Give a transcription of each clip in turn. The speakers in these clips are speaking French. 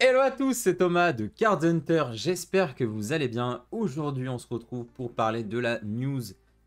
Hello à tous, c'est Thomas de Card Hunter, j'espère que vous allez bien. Aujourd'hui on se retrouve pour parler de la news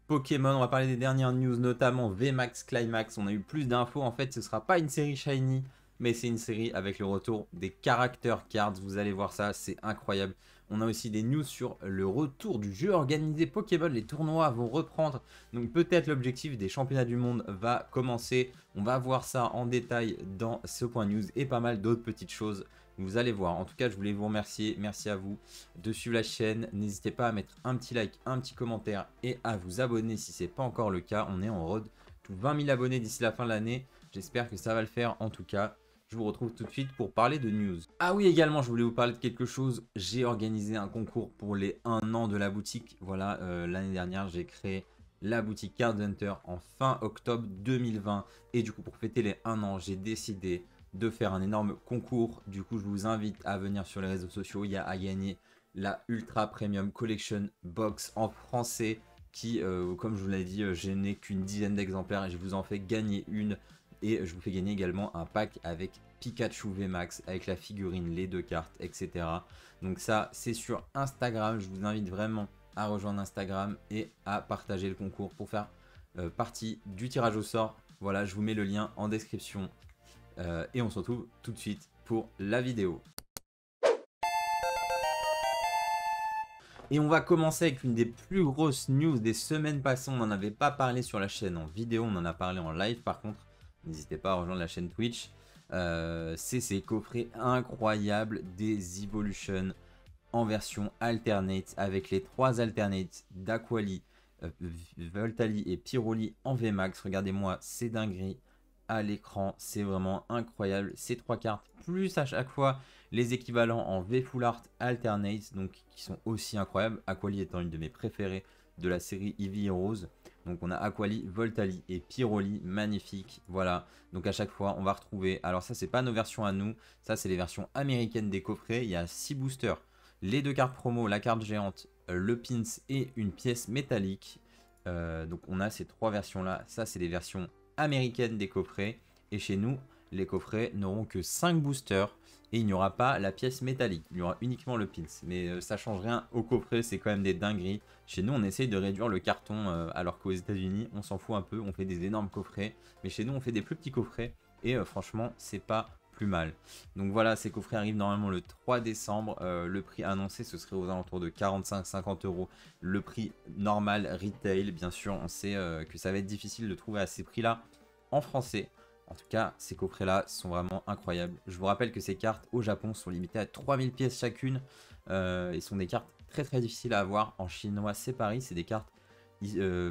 Pokémon, on va parler des dernières news, notamment VMAX, Climax. On a eu plus d'infos, en fait ce sera pas une série Shiny, mais c'est une série avec le retour des Character Cards, vous allez voir ça, c'est incroyable. On a aussi des news sur le retour du jeu organisé Pokémon, les tournois vont reprendre, donc peut-être l'objectif des championnats du monde va commencer. On va voir ça en détail dans ce point news et pas mal d'autres petites choses. Vous allez voir. En tout cas, je voulais vous remercier. Merci à vous de suivre la chaîne. N'hésitez pas à mettre un petit like, un petit commentaire et à vous abonner si ce n'est pas encore le cas. On est en road to 20 000 abonnés d'ici la fin de l'année. J'espère que ça va le faire. En tout cas, je vous retrouve tout de suite pour parler de news. Ah oui, également, je voulais vous parler de quelque chose. J'ai organisé un concours pour les 1 an de la boutique. Voilà, l'année dernière, j'ai créé la boutique Card Hunter en fin octobre 2020. Et du coup, pour fêter les 1 an, j'ai décidé de faire un énorme concours. Du coup, je vous invite à venir sur les réseaux sociaux. Il y a à gagner la Ultra Premium Collection Box en français qui, comme je vous l'ai dit, je n'ai qu'une dizaine d'exemplaires et je vous en fais gagner une. Et je vous fais gagner également un pack avec Pikachu VMAX, avec la figurine, les 2 cartes, etc. Donc ça, c'est sur Instagram. Je vous invite vraiment à rejoindre Instagram et à partager le concours pour faire partie du tirage au sort. Voilà, je vous mets le lien en description. Et on se retrouve tout de suite pour la vidéo. Et on va commencer avec une des plus grosses news des semaines passées. On n'en avait pas parlé sur la chaîne en vidéo, on en a parlé en live par contre. N'hésitez pas à rejoindre la chaîne Twitch. C'est ces coffrets incroyables des Evolution en version alternate avec les 3 alternates d'Aquali, Voltali et Pyroli en VMAX. Regardez-moi, c'est dinguerie à l'écran, c'est vraiment incroyable. Ces 3 cartes, plus à chaque fois les équivalents en V Full Art Alternate, donc qui sont aussi incroyables. Aquali étant une de mes préférées de la série Eevee Heroes. Donc on a Aquali, Voltali et Pyroli, magnifique. Voilà, donc à chaque fois on va retrouver. Alors ça c'est pas nos versions à nous, ça c'est les versions américaines des coffrets. Il y a 6 boosters, les 2 cartes promo, la carte géante, le pins et une pièce métallique. Donc on a ces 3 versions là, ça c'est les versions américaine des coffrets. Et chez nous, les coffrets n'auront que 5 boosters et il n'y aura pas la pièce métallique. Il y aura uniquement le pins. Mais ça change rien au coffret, c'est quand même des dingueries. Chez nous, on essaye de réduire le carton alors qu'aux États-Unis, on s'en fout un peu. On fait des énormes coffrets. Mais chez nous, on fait des plus petits coffrets. Et franchement, c'est pas plus mal. Donc voilà, ces coffrets arrivent normalement le 3 décembre. Le prix annoncé, ce serait aux alentours de 45-50 €. Le prix normal retail, bien sûr, on sait que ça va être difficile de trouver à ces prix-là en français. En tout cas, ces coffrets-là sont vraiment incroyables. Je vous rappelle que ces cartes au Japon sont limitées à 3000 pièces chacune. Et sont des cartes très difficiles à avoir. En chinois, c'est pareil, c'est des cartes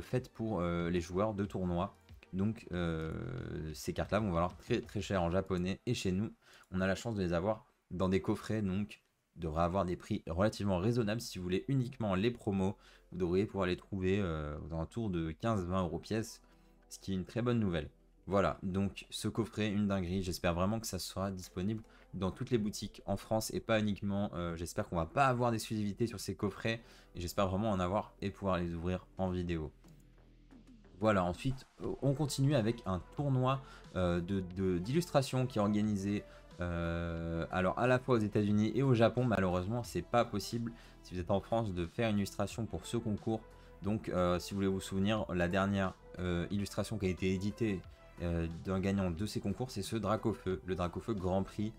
faites pour les joueurs de tournoi. Donc ces cartes là vont valoir très cher en japonais, et chez nous on a la chance de les avoir dans des coffrets, donc devrait avoir des prix relativement raisonnables. Si vous voulez uniquement les promos, vous devriez pouvoir les trouver aux alentours de 15-20 € pièce, ce qui est une très bonne nouvelle. Voilà, donc ce coffret, une dinguerie. J'espère vraiment que ça sera disponible dans toutes les boutiques en France et pas uniquement. J'espère qu'on va pas avoir d'exclusivité sur ces coffrets et j'espère vraiment en avoir et pouvoir les ouvrir en vidéo. Voilà, ensuite on continue avec un tournoi d'illustration qui est organisé alors à la fois aux États-Unis et au Japon. Malheureusement, c'est pas possible si vous êtes en France de faire une illustration pour ce concours. Donc si vous voulez vous souvenir, la dernière illustration qui a été éditée d'un gagnant de ces concours, c'est ce Dracofeu, le Dracofeu Grand Prix.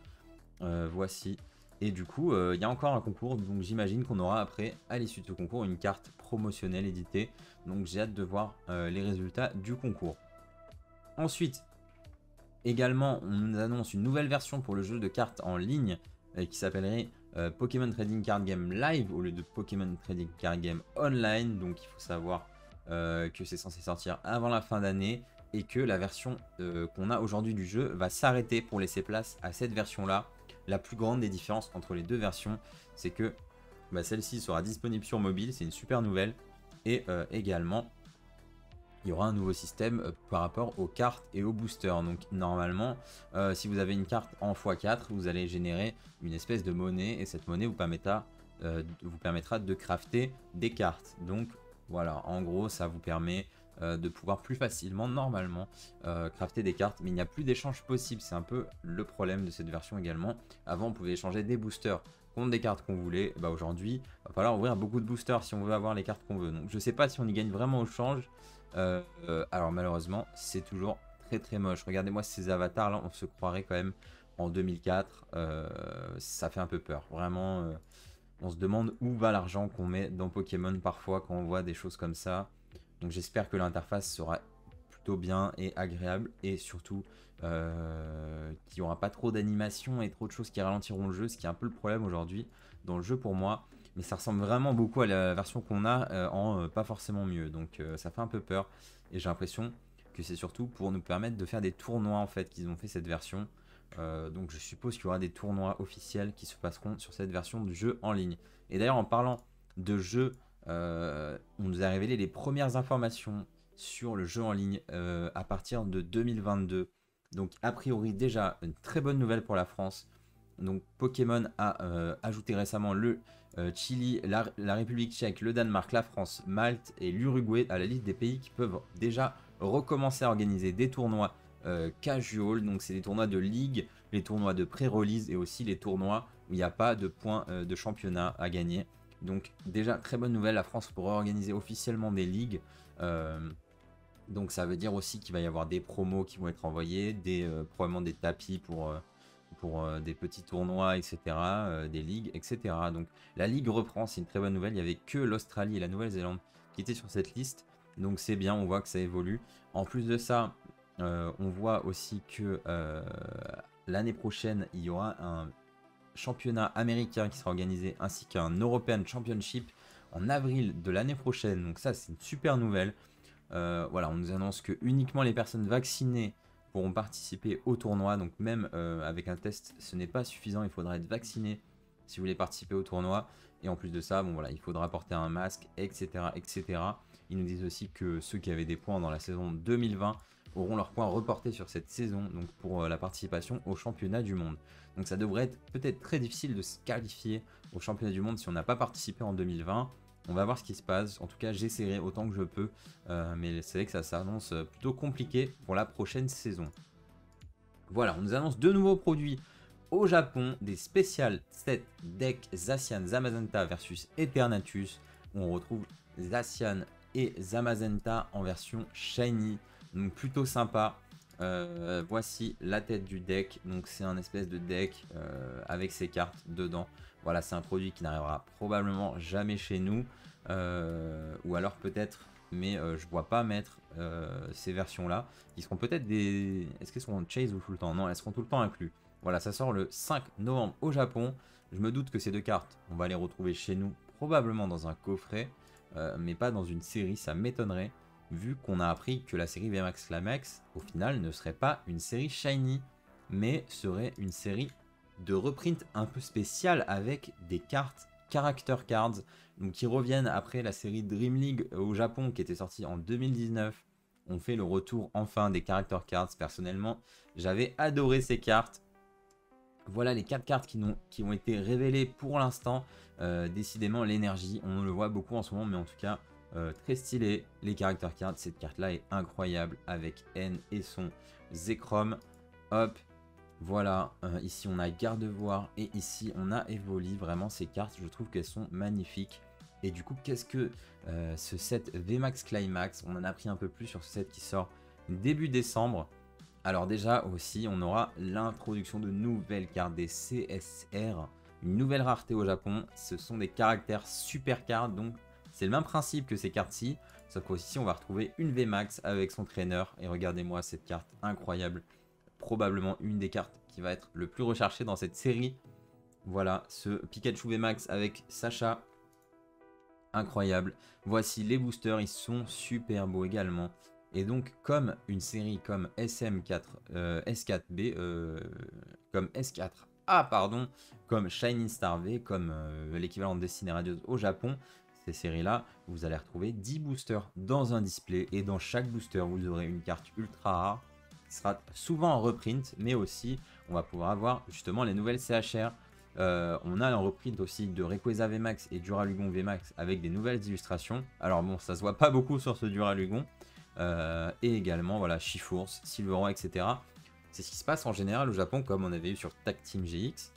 Voici. Et du coup, il y a encore un concours, donc j'imagine qu'on aura après, à l'issue de ce concours, une carte promotionnelle éditée. Donc j'ai hâte de voir les résultats du concours. Ensuite, également, on nous annonce une nouvelle version pour le jeu de cartes en ligne qui s'appellerait Pokémon Trading Card Game Live au lieu de Pokémon Trading Card Game Online. Donc il faut savoir que c'est censé sortir avant la fin d'année et que la version qu'on a aujourd'hui du jeu va s'arrêter pour laisser place à cette version-là. La plus grande des différences entre les deux versions, c'est que celle-ci sera disponible sur mobile, c'est une super nouvelle. Et également, il y aura un nouveau système par rapport aux cartes et aux boosters. Donc normalement, si vous avez une carte en x4, vous allez générer une espèce de monnaie et cette monnaie vous permettra de crafter des cartes. Donc voilà, en gros, ça vous permet de pouvoir plus facilement, normalement, crafter des cartes. Mais il n'y a plus d'échange possible, c'est un peu le problème de cette version également. Avant, on pouvait échanger des boosters contre des cartes qu'on voulait. Bah, aujourd'hui, il va falloir ouvrir beaucoup de boosters si on veut avoir les cartes qu'on veut. Donc je sais pas si on y gagne vraiment au change. Alors malheureusement, c'est toujours très très moche. Regardez-moi ces avatars là, on se croirait quand même en 2004. Ça fait un peu peur. Vraiment, on se demande où va l'argent qu'on met dans Pokémon parfois quand on voit des choses comme ça. Donc j'espère que l'interface sera plutôt bien et agréable, et surtout qu'il n'y aura pas trop d'animation et trop de choses qui ralentiront le jeu, ce qui est un peu le problème aujourd'hui dans le jeu pour moi. Mais ça ressemble vraiment beaucoup à la version qu'on a en pas forcément mieux. Donc ça fait un peu peur, et j'ai l'impression que c'est surtout pour nous permettre de faire des tournois en fait qu'ils ont fait cette version. Donc je suppose qu'il y aura des tournois officiels qui se passeront sur cette version du jeu en ligne. Et d'ailleurs, en parlant de jeu, on nous a révélé les premières informations sur le jeu en ligne à partir de 2022. Donc a priori déjà une très bonne nouvelle pour la France. Donc Pokémon a ajouté récemment le Chili, la République tchèque, le Danemark, la France, Malte et l'Uruguay à la liste des pays qui peuvent déjà recommencer à organiser des tournois casual. Donc c'est des tournois de ligue, les tournois de pré-release et aussi les tournois où il n'y a pas de points de championnat à gagner. Donc déjà très bonne nouvelle, la France pourra organiser officiellement des ligues. Donc ça veut dire aussi qu'il va y avoir des promos qui vont être envoyés, probablement des tapis pour des petits tournois, etc., des ligues, etc. Donc la ligue reprend, c'est une très bonne nouvelle. Il n'y avait que l'Australie et la Nouvelle-Zélande qui étaient sur cette liste. Donc c'est bien, on voit que ça évolue. En plus de ça, on voit aussi que l'année prochaine, il y aura un championnat américain qui sera organisé, ainsi qu'un European Championship en avril de l'année prochaine. Donc ça, c'est une super nouvelle. Voilà, on nous annonce que uniquement les personnes vaccinées pourront participer au tournoi. Donc même avec un test, ce n'est pas suffisant, il faudra être vacciné si vous voulez participer au tournoi. Et en plus de ça, bon voilà, il faudra porter un masque, etc., etc. Ils nous disent aussi que ceux qui avaient des points dans la saison 2020 auront leurs points reportés sur cette saison, donc pour la participation au championnat du monde. Donc ça devrait être peut-être très difficile de se qualifier au championnat du monde si on n'a pas participé en 2020. On va voir ce qui se passe. En tout cas, j'essaierai autant que je peux. Mais c'est vrai que ça s'annonce plutôt compliqué pour la prochaine saison. Voilà, on nous annonce deux nouveaux produits au Japon. Des spécial set deck Zacian Zamazenta versus Eternatus. Où on retrouve Zacian et Zamazenta en version shiny. Donc plutôt sympa. Voici la tête du deck. Donc c'est un espèce de deck avec ses cartes dedans. Voilà, c'est un produit qui n'arrivera probablement jamais chez nous. Ou alors peut-être, mais je vois pas mettre ces versions-là. Qui seront peut-être des... Est-ce qu'elles seront chase ou tout le temps? Non, elles seront tout le temps inclus. Voilà, ça sort le 5 novembre au Japon. Je me doute que ces deux cartes, on va les retrouver chez nous, probablement dans un coffret. Mais pas dans une série, ça m'étonnerait. Vu qu'on a appris que la série VMAX Climax, au final, ne serait pas une série shiny, mais serait une série de reprint un peu spéciale avec des cartes character cards, donc qui reviennent après la série Dream League au Japon qui était sortie en 2019. On fait le retour enfin des character cards. Personnellement, j'avais adoré ces cartes. Voilà les 4 cartes qui ont été révélées pour l'instant. Décidément, l'énergie, on le voit beaucoup en ce moment, mais en tout cas, très stylé. Les character cards, cette carte-là est incroyable avec N et son Zekrom. Hop, voilà. Ici, on a Gardevoir et ici, on a Evoli. Vraiment, ces cartes, je trouve qu'elles sont magnifiques. Et du coup, qu'est-ce que ce set VMAX Climax? On en a appris un peu plus sur ce set qui sort début décembre. Alors déjà aussi, on aura l'introduction de nouvelles cartes des CSR, une nouvelle rareté au Japon. Ce sont des caractères super cartes, donc c'est le même principe que ces cartes-ci, sauf qu'aussi on va retrouver une VMAX avec son traîneur. Et regardez-moi cette carte incroyable, probablement une des cartes qui va être le plus recherchée dans cette série. Voilà, ce Pikachu VMAX avec Sacha, incroyable. Voici les boosters, ils sont super beaux également. Et donc, comme une série comme SM4, S4B, comme S4A, pardon, comme Shining Star V, comme l'équivalent de Destiny Radios au Japon, ces séries-là, vous allez retrouver 10 boosters dans un display. Et dans chaque booster, vous aurez une carte ultra rare, qui sera souvent en reprint, mais aussi, on va pouvoir avoir justement les nouvelles CHR. On a un reprint aussi de Rayquaza VMAX et Duralugon VMAX avec des nouvelles illustrations. Alors bon, ça se voit pas beaucoup sur ce Duralugon, et également voilà Shiforce, Silveroi, etc. C'est ce qui se passe en général au Japon, comme on avait eu sur Tag Team GX.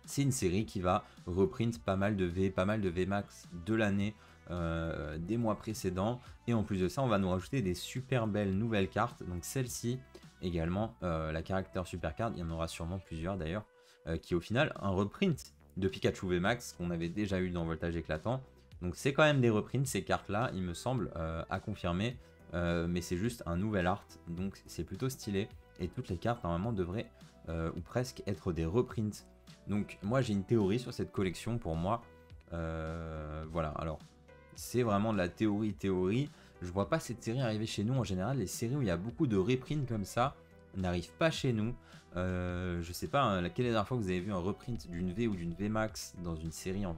C'est une série qui va reprint pas mal de VMAX de l'année, des mois précédents, et en plus de ça on va nous rajouter des super belles nouvelles cartes. Donc celle-ci également, la Character Super Card, il y en aura sûrement plusieurs d'ailleurs, qui est au final un reprint de Pikachu VMAX qu'on avait déjà eu dans Voltage Éclatant. Donc c'est quand même des reprints ces cartes là, il me semble, à confirmer, mais c'est juste un nouvel art, donc c'est plutôt stylé, et toutes les cartes normalement devraient ou presque être des reprints. Donc moi j'ai une théorie sur cette collection. Pour moi, voilà, alors c'est vraiment de la théorie. Je vois pas cette série arriver chez nous. En général, les séries où il y a beaucoup de reprints comme ça n'arrivent pas chez nous. Je sais pas, hein, quelle est la dernière fois que vous avez vu un reprint d'une V ou d'une VMAX dans une série en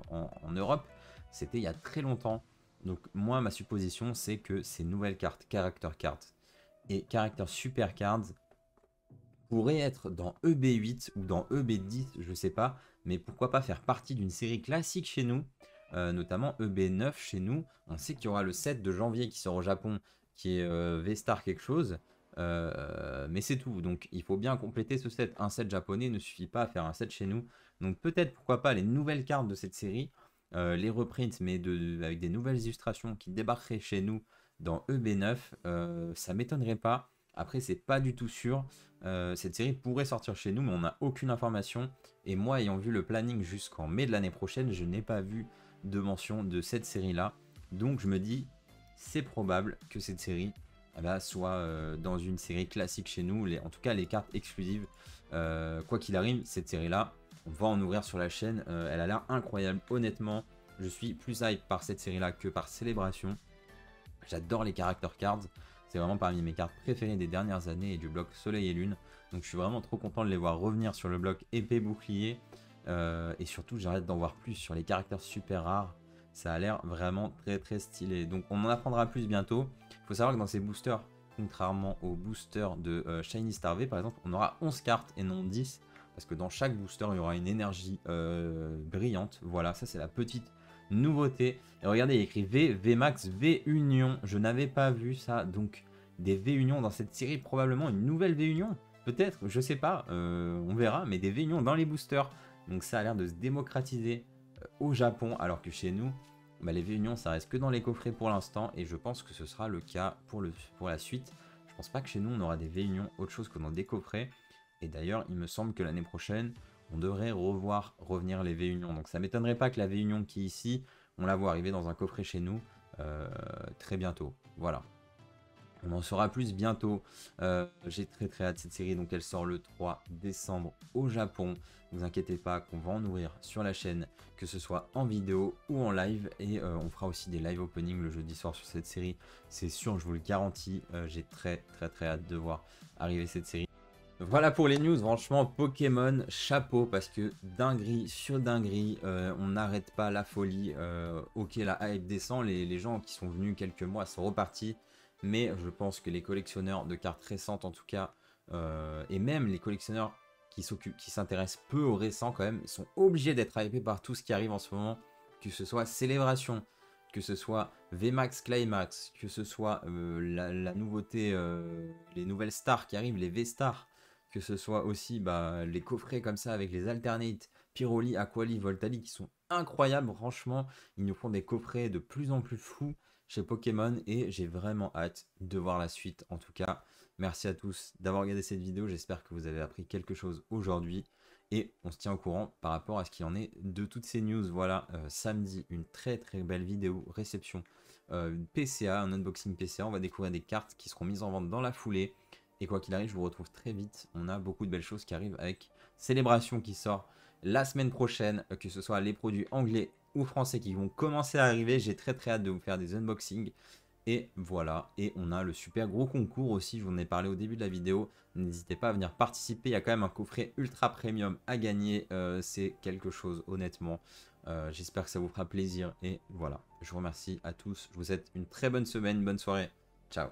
Europe? C'était il y a très longtemps. Donc moi ma supposition c'est que ces nouvelles cartes, Character Cards et Character Super Cards, pourrait être dans EB8 ou dans EB10, je sais pas, mais pourquoi pas faire partie d'une série classique chez nous, notamment EB9 chez nous. On sait qu'il y aura le 7 de janvier qui sort au Japon, qui est V-Star quelque chose, mais c'est tout. Donc il faut bien compléter ce set. Un set japonais ne suffit pas à faire un set chez nous. Donc peut-être pourquoi pas les nouvelles cartes de cette série, les reprints, mais avec des nouvelles illustrations qui débarqueraient chez nous dans EB9, ça m'étonnerait pas. Après, c'est pas du tout sûr. Cette série pourrait sortir chez nous, mais on n'a aucune information. Et moi, ayant vu le planning jusqu'en mai de l'année prochaine, je n'ai pas vu de mention de cette série-là. Donc je me dis, c'est probable que cette série soit dans une série classique chez nous, en tout cas les cartes exclusives. Quoi qu'il arrive, cette série-là, on va en ouvrir sur la chaîne. Elle a l'air incroyable, honnêtement. Je suis plus hype par cette série-là que par Célébration. J'adore les character cards. C'est vraiment parmi mes cartes préférées des dernières années et du bloc Soleil et Lune. Donc je suis vraiment trop content de les voir revenir sur le bloc épée bouclier. Et surtout j'arrête d'en voir plus sur les caractères super rares. Ça a l'air vraiment très stylé. Donc on en apprendra plus bientôt. Il faut savoir que dans ces boosters, contrairement aux boosters de Shiny Star V par exemple, on aura 11 cartes et non 10. Parce que dans chaque booster il y aura une énergie brillante. Voilà, ça c'est la petite nouveauté. Et regardez, il y a écrit V, VMAX, V-Union. Je n'avais pas vu ça. Donc, des V-Union dans cette série, probablement une nouvelle V-Union. Peut-être, je sais pas, on verra. Mais des V-Union dans les boosters. Donc, ça a l'air de se démocratiser au Japon. Alors que chez nous, les V-Union, ça reste que dans les coffrets pour l'instant. Et je pense que ce sera le cas pour la suite. Je pense pas que chez nous, on aura des V-Union autre chose que dans des coffrets. Et d'ailleurs, il me semble que l'année prochaine, on devrait revenir les V-Union. Donc ça m'étonnerait pas que la V-Union qui est ici, on la voit arriver dans un coffret chez nous très bientôt. Voilà. On en saura plus bientôt. J'ai très hâte de cette série. Donc elle sort le 3 décembre au Japon. Ne vous inquiétez pas qu'on va en ouvrir sur la chaîne, que ce soit en vidéo ou en live. Et on fera aussi des live opening le jeudi soir sur cette série. C'est sûr, je vous le garantis. J'ai très hâte de voir arriver cette série. Voilà pour les news, franchement Pokémon, chapeau, parce que dinguerie sur dinguerie, on n'arrête pas la folie. Ok, la hype descend, les gens qui sont venus quelques mois sont repartis, mais je pense que les collectionneurs de cartes récentes en tout cas, et même les collectionneurs qui s'intéressent peu aux récents quand même, sont obligés d'être hypés par tout ce qui arrive en ce moment, que ce soit Célébration, que ce soit VMAX Climax, que ce soit la nouveauté, les nouvelles stars qui arrivent, les V-Stars, que ce soit aussi les coffrets comme ça avec les alternates, Pyroli, Aquali, Voltali qui sont incroyables. Franchement, ils nous font des coffrets de plus en plus fous chez Pokémon et j'ai vraiment hâte de voir la suite. En tout cas, merci à tous d'avoir regardé cette vidéo. J'espère que vous avez appris quelque chose aujourd'hui et on se tient au courant par rapport à ce qu'il en est de toutes ces news. Voilà, samedi, une très belle vidéo réception PCA, un unboxing PCA. On va découvrir des cartes qui seront mises en vente dans la foulée. Et quoi qu'il arrive, je vous retrouve très vite. On a beaucoup de belles choses qui arrivent avec Célébration qui sort la semaine prochaine, que ce soit les produits anglais ou français qui vont commencer à arriver. J'ai très hâte de vous faire des unboxings. Et voilà, et on a le super gros concours aussi, je vous en ai parlé au début de la vidéo. N'hésitez pas à venir participer, il y a quand même un coffret ultra premium à gagner. C'est quelque chose honnêtement. J'espère que ça vous fera plaisir. Et voilà, je vous remercie à tous. Je vous souhaite une très bonne semaine, une bonne soirée. Ciao.